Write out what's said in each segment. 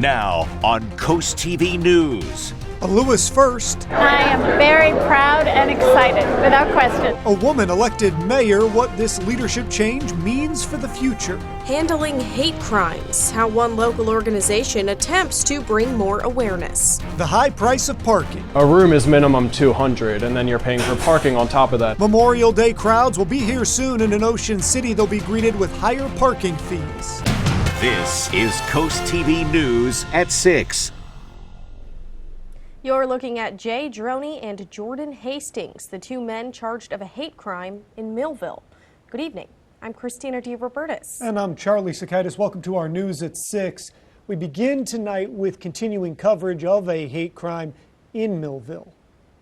Now on Coast TV News. A Lewes first. I am very proud and excited, without question. A woman elected mayor, what this leadership change means for the future. Handling hate crimes, how one local organization attempts to bring more awareness. The high price of parking. A room is minimum $200, and then you're paying for parking on top of that. Memorial Day crowds will be here soon, and in Ocean City they'll be greeted with higher parking fees. This is Coast TV News at 6. You're looking at Jay Droney and Jordan Hastings, the two men charged of a hate crime in Millville. Good evening. I'm Christina DeRobertis. And I'm Charlie Sakaitis. Welcome to our News at 6. We begin tonight with continuing coverage of a hate crime in Millville.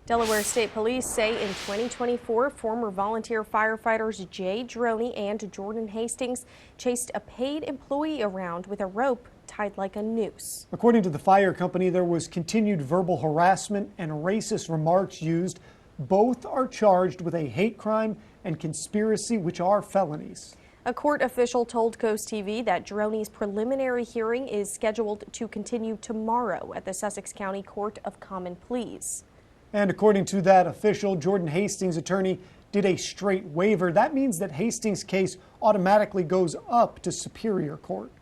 Delaware State Police say in 2024, former volunteer firefighters Jay Droney and Jordan Hastings chased a paid employee around with a rope tied like a noose. According to the fire company, there was continued verbal harassment and racist remarks used. Both are charged with a hate crime and conspiracy, which are felonies. A court official told Coast TV that Droney's preliminary hearing is scheduled to continue tomorrow at the Sussex County Court of Common Pleas. And according to that official, Jordan Hastings' attorney did a straight waiver. That means that Hastings' case automatically goes up to Superior Court.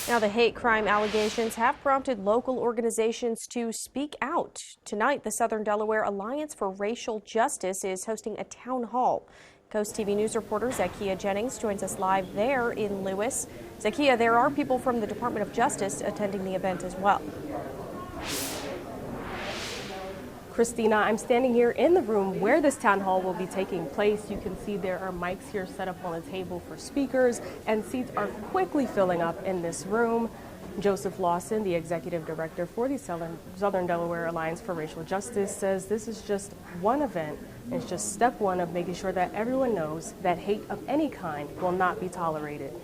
Now, the hate crime allegations have prompted local organizations to speak out. Tonight, the Southern Delaware Alliance for Racial Justice is hosting a town hall. Coast TV News reporter Zakiya Jennings joins us live there in Lewes. Zakiya, there are people from the Department of Justice attending the event as well. Christina, I'm standing here in the room where this town hall will be taking place. You can see there are mics here set up on the table for speakers, and seats are quickly filling up in this room. Joseph Lawson, the executive director for the Southern Delaware Alliance for Racial Justice, says this is just one event. It's just step one of making sure that everyone knows that hate of any kind will not be tolerated.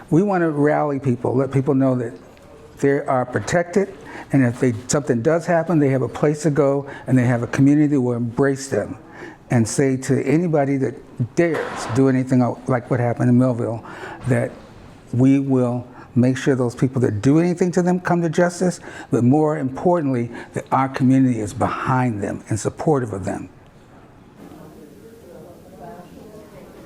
We want to rally people, let people know that they are protected, and if something does happen, they have a place to go, and they have a community that will embrace them and say to anybody that dares do anything like what happened in Millville, that we will make sure those people that do anything to them come to justice, but more importantly, that our community is behind them and supportive of them.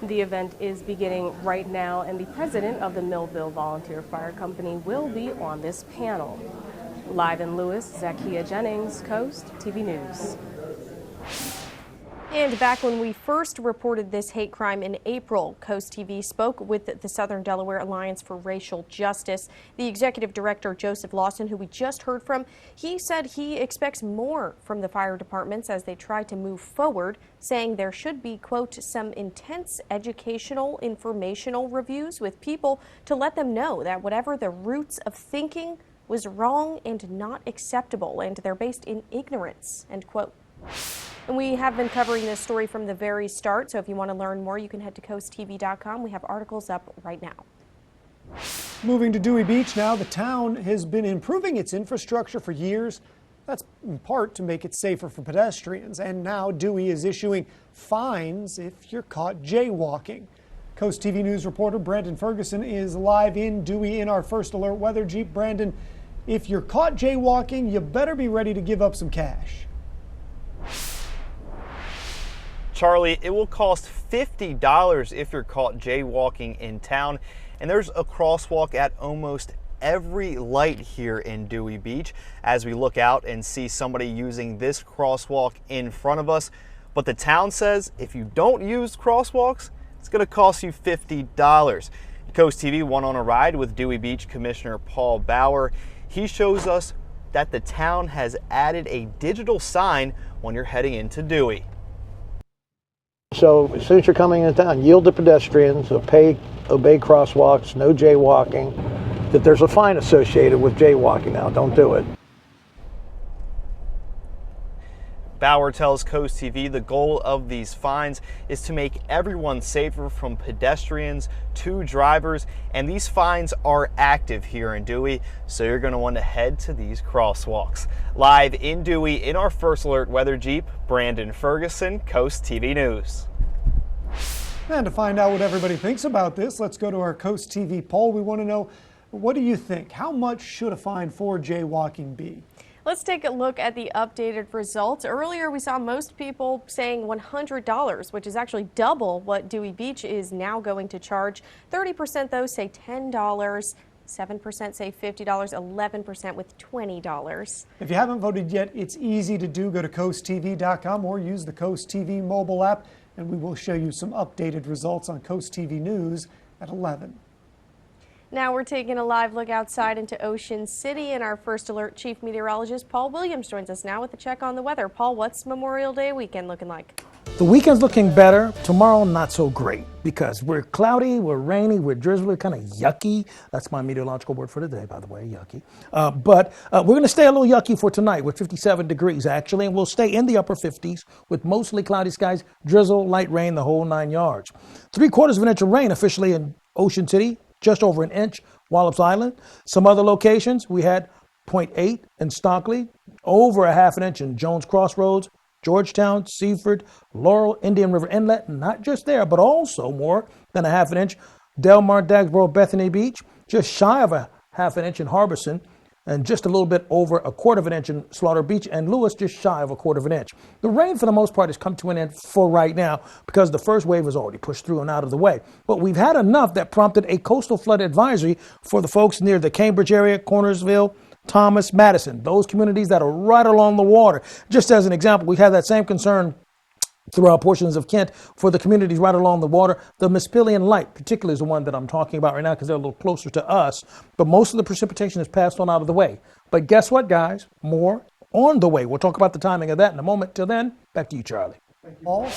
The event is beginning right now, and the president of the Millville Volunteer Fire Company will be on this panel. Live in Lewes, Zakiya Jennings, Coast TV News. And back when we first reported this hate crime in April, Coast TV spoke with the Southern Delaware Alliance for Racial Justice. The executive director, Joseph Lawson, who we just heard from, he said he expects more from the fire departments as they try to move forward, saying there should be, quote, some intense educational, informational reviews with people to let them know that whatever the roots of thinking was wrong and not acceptable, and they're based in ignorance, end quote. And we have been covering this story from the very start, so if you want to learn more, you can head to coasttv.com. We have articles up right now. Moving to Dewey Beach now, the town has been improving its infrastructure for years. That's in part to make it safer for pedestrians. And now Dewey is issuing fines if you're caught jaywalking. Coast TV News reporter Brandon Ferguson is live in Dewey in our First Alert Weather Jeep. Brandon, if you're caught jaywalking, you better be ready to give up some cash. Charlie, it will cost $50 if you're caught jaywalking in town, and there's a crosswalk at almost every light here in Dewey Beach as we look out and see somebody using this crosswalk in front of us. But the town says if you don't use crosswalks, it's going to cost you $50. Coast TV went on a ride with Dewey Beach Commissioner Paul Bauer. He shows us that the town has added a digital sign when you're heading into Dewey. So as soon as you're coming into town, yield to pedestrians, obey crosswalks, no jaywalking, that there's a fine associated with jaywalking now. Don't do it. Bauer tells Coast TV the goal of these fines is to make everyone safer, from pedestrians to drivers, and these fines are active here in Dewey, so you're going to want to head to these crosswalks. Live in Dewey in our First Alert Weather Jeep, Brandon Ferguson, Coast TV News. And to find out what everybody thinks about this, let's go to our Coast TV poll. We want to know, What do you think? How much should a fine for jaywalking be? Let's take a look at the updated results. Earlier, we saw most people saying $100, which is actually double what Dewey Beach is now going to charge. 30% though say $10. 7% say $50, 11% with $20. If you haven't voted yet, it's easy to do. Go to CoastTV.com or use the Coast TV mobile app, and we will show you some updated results on Coast TV News at 11. Now we're taking a live look outside into Ocean City, and our first alert chief meteorologist Paul Williams joins us now with a check on the weather. Paul, what's Memorial Day weekend looking like? The weekend's looking better. Tomorrow, not so great because we're cloudy, we're rainy, we're drizzly, kind of yucky. That's my meteorological word for the day, by the way, yucky. But we're going to stay a little yucky for tonight with 57 degrees, actually, and we'll stay in the upper 50s with mostly cloudy skies, drizzle, light rain, the whole 9 yards. 3/4 of an inch of rain officially in Ocean City, just over an inch, Wallops Island. Some other locations, we had 0.8 in Stockley, over a half an inch in Jones Crossroads, Georgetown, Seaford, Laurel, Indian River Inlet, not just there, but also more than a half an inch. Del Mar, Dagsboro, Bethany Beach, just shy of a half an inch in Harbison, and just a little bit over 1/4 of an inch in Slaughter Beach, and Lewes just shy of 1/4 of an inch. The rain, for the most part, has come to an end for right now because the first wave has already pushed through and out of the way. But we've had enough that prompted a coastal flood advisory for the folks near the Cambridge area, Cornersville, Thomas, Madison, those communities that are right along the water. Just as an example, we have that same concern throughout portions of Kent for the communities right along the water. The Mispillian Light, particularly, is the one that I'm talking about right now because they're a little closer to us. But most of the precipitation is passed on out of the way. But guess what, guys? More on the way. We'll talk about the timing of that in a moment. Till then, back to you, Charlie. Paul.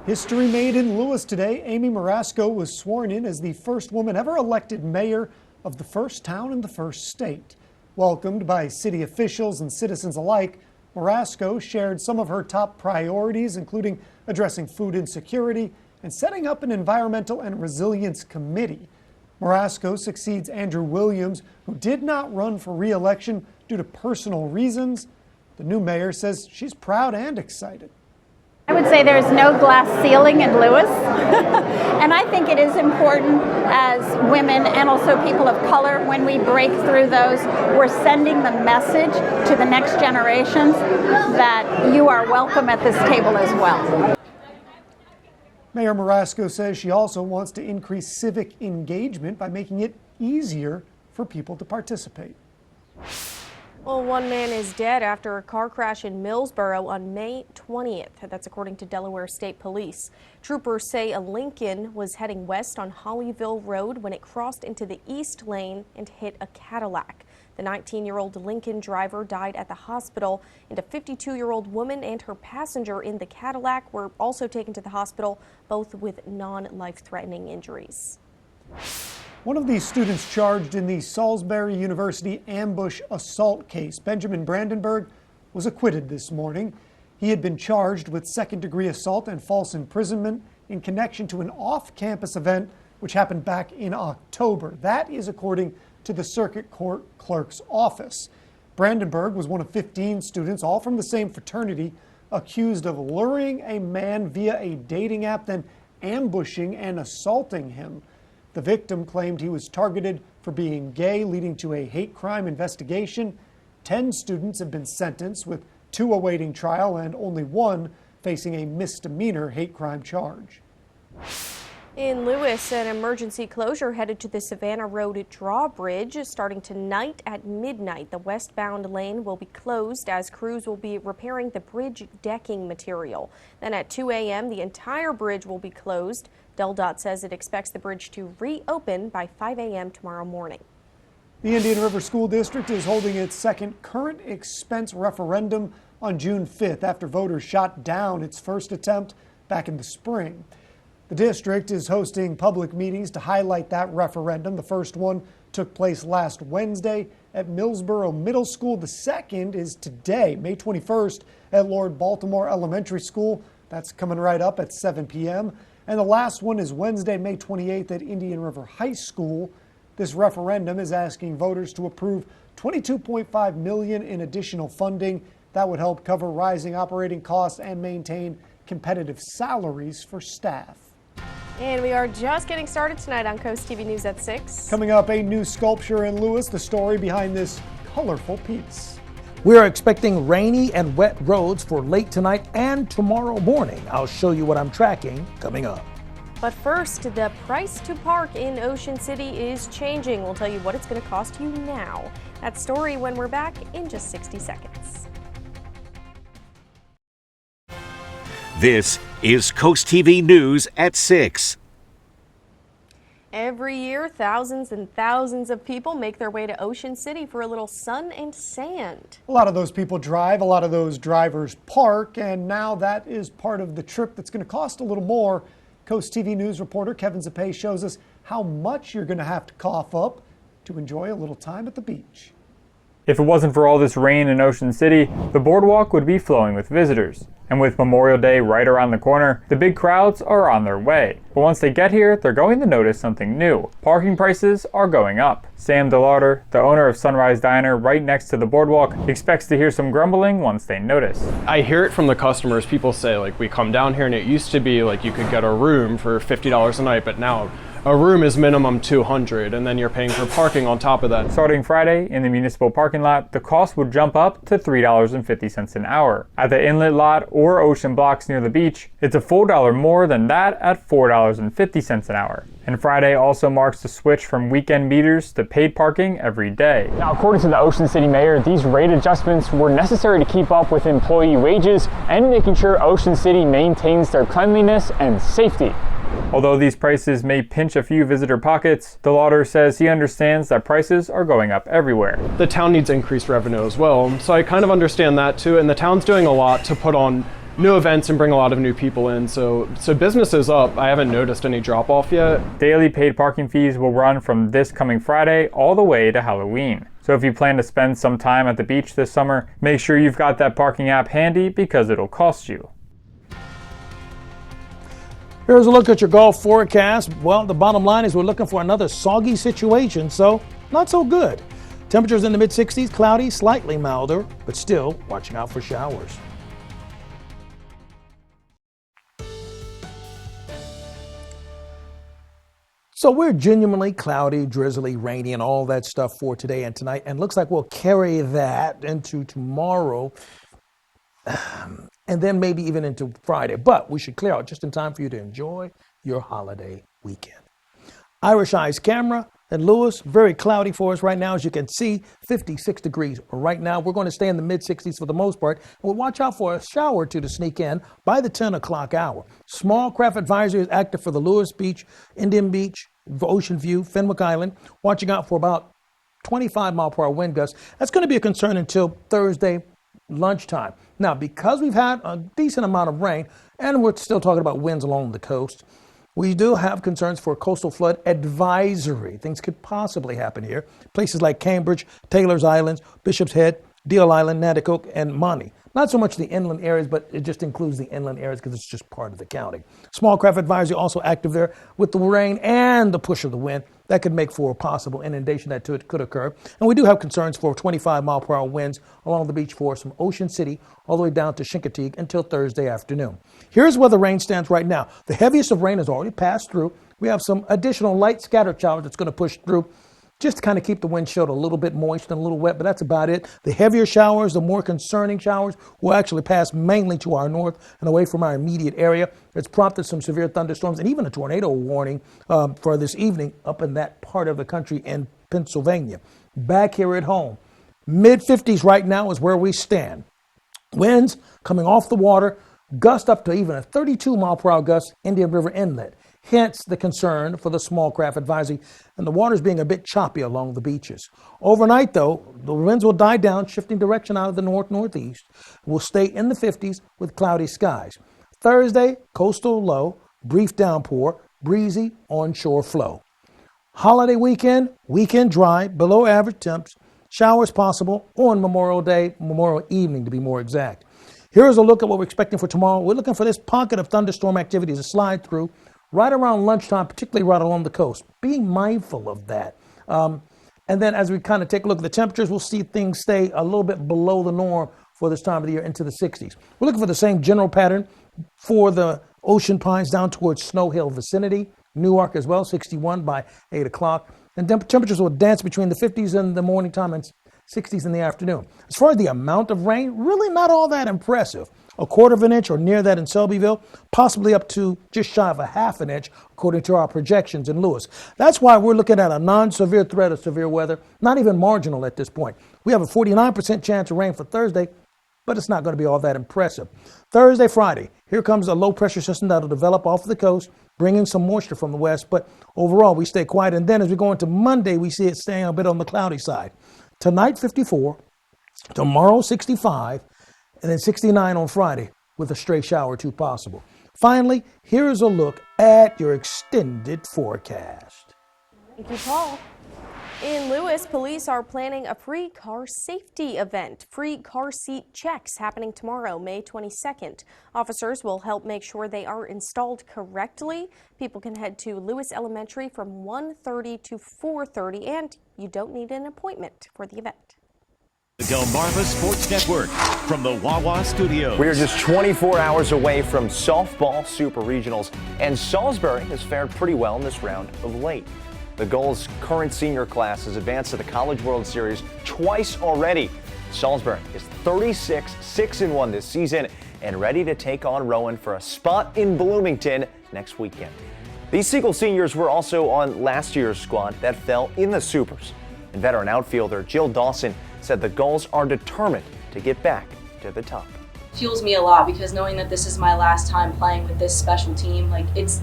History made in Lewes today. Amy Marasco was sworn in as the first woman ever elected mayor of the first town in the first state. Welcomed by city officials and citizens alike, Marasco shared some of her top priorities, including addressing food insecurity and setting up an environmental and resilience committee. Marasco succeeds Andrew Williams, who did not run for re-election due to personal reasons. The new mayor says she's proud and excited. I would say there's no glass ceiling in Lewes. And I think it is important as women and also people of color, when we break through those, we're sending the message to the next generations that you are welcome at this table as well. Mayor Marasco says she also wants to increase civic engagement by making it easier for people to participate. Well, one man is dead after a car crash in Millsboro on May 20th. That's according to Delaware State Police. Troopers say a Lincoln was heading west on Hollyville Road when it crossed into the east lane and hit a Cadillac. The 19-year-old Lincoln driver died at the hospital, and a 52-year-old woman and her passenger in the Cadillac were also taken to the hospital, both with non-life-threatening injuries. One of these students charged in the Salisbury University ambush assault case, Benjamin Brandenburg, was acquitted this morning. He had been charged with second-degree assault and false imprisonment in connection to an off-campus event which happened back in October. That is according to the circuit court clerk's office. Brandenburg was one of 15 students, all from the same fraternity, accused of luring a man via a dating app, then ambushing and assaulting him. The victim claimed he was targeted for being gay, leading to a hate crime investigation. 10 students have been sentenced, with 2 awaiting trial and only 1 facing a misdemeanor hate crime charge. In Lewes, an emergency closure headed to the Savannah Road drawbridge starting tonight at midnight. The westbound lane will be closed as crews will be repairing the bridge decking material. Then at 2 a.m., the entire bridge will be closed. DelDOT says it expects the bridge to reopen by 5 a.m. tomorrow morning. The Indian River School District is holding its second current expense referendum on June 5th after voters shot down its first attempt back in the spring. The district is hosting public meetings to highlight that referendum. The first one took place last Wednesday at Millsboro Middle School. The second is today, May 21st, at Lord Baltimore Elementary School. That's coming right up at 7 p.m. And the last one is Wednesday, May 28th at Indian River High School. This referendum is asking voters to approve $22.5 million in additional funding. That would help cover rising operating costs and maintain competitive salaries for staff. And we are just getting started tonight on Coast TV News at 6. Coming up, a new sculpture in Lewes, the story behind this colorful piece. We are expecting rainy and wet roads for late tonight and tomorrow morning. I'll show you what I'm tracking coming up. But first, the price to park in Ocean City is changing. We'll tell you what it's going to cost you now. That story when we're back in just 60 seconds. This is Coast TV News at 6. Every year, thousands and thousands of people make their way to Ocean City for a little sun and sand. A lot of those people drive, a lot of those drivers park, and now that is part of the trip that's going to cost a little more. Coast TV News reporter Kevin Zapay shows us how much you're going to have to cough up to enjoy a little time at the beach. If it wasn't for all this rain in Ocean City, the boardwalk would be flowing with visitors. And with Memorial Day right around the corner, the big crowds are on their way. But once they get here, they're going to notice something new. Parking prices are going up. Sam DeLauder, the owner of Sunrise Diner right next to the boardwalk, expects to hear some grumbling once they notice. I hear it from the customers. People say, like, we come down here and it used to be like you could get a room for $50 a night, but now a room is minimum $200, and then you're paying for parking on top of that. Starting Friday, in the municipal parking lot, the cost would jump up to $3.50 an hour. At the inlet lot or ocean blocks near the beach, it's a full dollar more than that at $4.50 an hour. And Friday also marks the switch from weekend meters to paid parking every day. Now, according to the Ocean City mayor, these rate adjustments were necessary to keep up with employee wages and making sure Ocean City maintains their cleanliness and safety. Although these prices may pinch a few visitor pockets, DeLauder says he understands that prices are going up everywhere. The town needs increased revenue as well, so I kind of understand that too, and the town's doing a lot to put on new events and bring a lot of new people in, so business is up. I haven't noticed any drop off yet. Daily paid parking fees will run from this coming Friday all the way to Halloween. So if you plan to spend some time at the beach this summer, make sure you've got that parking app handy because it'll cost you. Here's a look at your golf forecast. Well, the bottom line is we're looking for another soggy situation, so not so good. Temperatures in the mid-60s, cloudy, slightly milder, but still watching out for showers. So we're genuinely cloudy, drizzly, rainy, and all that stuff for today and tonight, and looks like we'll carry that into tomorrow. And then maybe even into Friday. But we should clear out just in time for you to enjoy your holiday weekend. Irish Eyes camera at Lewes, very cloudy for us right now. As you can see, 56 degrees right now. We're going to stay in the mid-60s for the most part. And we'll watch out for a shower or two to sneak in by the 10 o'clock hour. Small craft advisory is active for the Lewes Beach, Indian Beach, Ocean View, Fenwick Island. Watching out for about 25 mile per hour wind gusts. That's going to be a concern until Thursday lunchtime. Now, because we've had a decent amount of rain, and we're still talking about winds along the coast, we do have concerns for coastal flood advisory. Things could possibly happen here. Places like Cambridge, Taylor's Islands, Bishop's Head, Deal Island, Nanticoke, and Monty. Not so much the inland areas, but it just includes the inland areas because it's just part of the county. Small craft advisory also active there with the rain and the push of the wind. That could make for a possible inundation that could occur. And we do have concerns for 25 mile per hour winds along the beach for us from Ocean City all the way down to Chincoteague until Thursday afternoon. Here's where the rain stands right now. The heaviest of rain has already passed through. We have some additional light scattered showers that's going to push through just to kind of keep the windshield a little bit moist and a little wet, but that's about it. The heavier showers, the more concerning showers, will actually pass mainly to our north and away from our immediate area. It's prompted some severe thunderstorms and even a tornado warning for this evening up in that part of the country in Pennsylvania. Back here at home, mid-50s right now is where we stand. Winds coming off the water, gust up to even a 32 mile per hour gust, Indian River Inlet. Hence the concern for the small craft advisory and the waters being a bit choppy along the beaches. Overnight, though, the winds will die down, shifting direction out of the north-northeast. We'll stay in the 50s with cloudy skies. Thursday, coastal low, brief downpour, breezy onshore flow. Holiday weekend, weekend dry, below average temps, showers possible on Memorial Day, Memorial evening to be more exact. Here's a look at what we're expecting for tomorrow. We're looking for this pocket of thunderstorm activity to slide through right around lunchtime, particularly right along the coast. Be mindful of that. And then as we kind of take a look at the temperatures, we'll see things stay a little bit below the norm for this time of the year into the 60s. We're looking for the same general pattern for the Ocean Pines down towards Snow Hill vicinity. Newark as well, 61 by 8 o'clock. And temperatures will dance between the 50s in the morning time and 60s in the afternoon. As far as the amount of rain, really not all that impressive. A quarter of an inch or near that in Selbyville, possibly up to just shy of a half an inch, according to our projections in Lewes. That's why we're looking at a non-severe threat of severe weather, not even marginal at this point. We have a 49% chance of rain for Thursday, but it's not going to be all that impressive. Thursday, Friday, here comes a low pressure system that'll develop off the coast, bringing some moisture from the west, but overall we stay quiet. And then as we go into Monday, we see it staying a bit on the cloudy side. Tonight, 54, tomorrow, 65, and then 69 on Friday with a stray shower or two possible. Finally, here's a look at your extended forecast. Thank you, Paul. In Lewes, police are planning a free car safety event. Free car seat checks happening tomorrow, May 22nd. Officers will help make sure they are installed correctly. People can head to Lewes Elementary from 1:30 to 4:30, and you don't need an appointment for the event. The Delmarva Sports Network from the Wawa Studios. We are just 24 hours away from softball super regionals, and Salisbury has fared pretty well in this round of late. The Gulls' current senior class has advanced to the College World Series twice already. Salisbury is 36-6-1 this season and ready to take on Rowan for a spot in Bloomington next weekend. These Siegel seniors were also on last year's squad that fell in the Supers. And veteran outfielder Jill Dawson said the Gulls are determined to get back to the top. Fuels me a lot because knowing that this is my last time playing with this special team,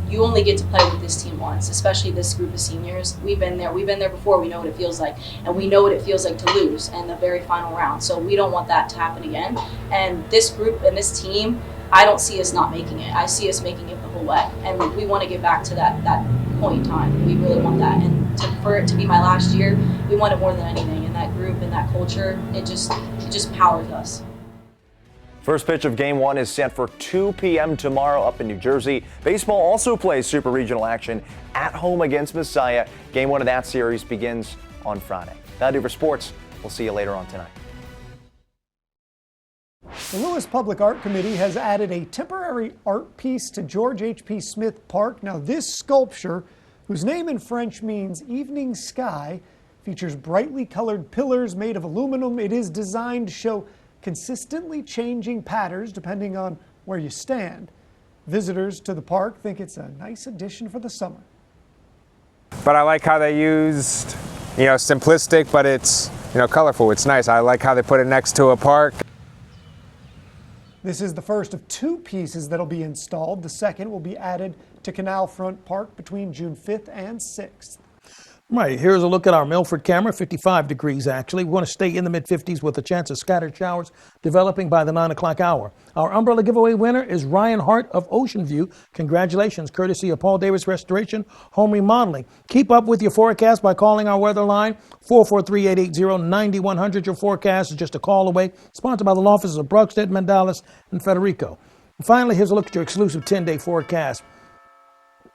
you only get to play with this team once, especially this group of seniors. We've been there before. We know what it feels like, and we know what it feels like to lose in the very final round. So we don't want that to happen again. And this group and this team, I don't see us not making it. I see us making it the whole way, and we want to get back to that point in time. We really want that, and for it to be my last year, we want it more than anything. And that group and that culture, it just powers us. First pitch of Game 1 is set for 2 p.m. tomorrow up in New Jersey. Baseball also plays super regional action at home against Messiah. Game 1 of that series begins on Friday. That'll do for sports. We'll see you later on tonight. The Lewes Public Art Committee has added a temporary art piece to George H.P. Smith Park. Now, this sculpture, whose name in French means evening sky, features brightly colored pillars made of aluminum. It is designed to show consistently changing patterns depending on where you stand. Visitors to the park think it's a nice addition for the summer. But I like how they used, simplistic, but it's, colorful. It's nice. I like how they put it next to a park. This is the first of 2 pieces that'll be installed. The second will be added to Canal Front Park between June 5th and 6th. Right, here's a look at our Milford camera, 55 degrees actually. We want to stay in the mid-50s with a chance of scattered showers developing by the 9 o'clock hour. Our umbrella giveaway winner is Ryan Hart of Ocean View. Congratulations, courtesy of Paul Davis Restoration Home Remodeling. Keep up with your forecast by calling our weather line, 443-880-9100. Your forecast is just a call away. Sponsored by the law offices of Brugstead, Mandalis, and Federico. And finally, here's a look at your exclusive 10-day forecast.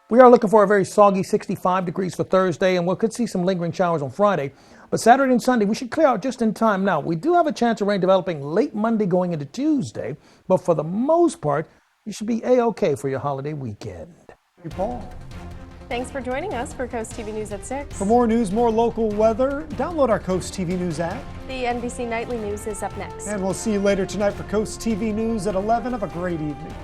We are looking for a very soggy 65 degrees for Thursday, and we could see some lingering showers on Friday. But Saturday and Sunday, we should clear out just in time. Now, we do have a chance of rain developing late Monday going into Tuesday, but for the most part, you should be A-OK for your holiday weekend. Hey, Paul. Thanks for joining us for Coast TV News at 6. For more news, more local weather, download our Coast TV News app. The NBC Nightly News is up next. And we'll see you later tonight for Coast TV News at 11. Have a great evening.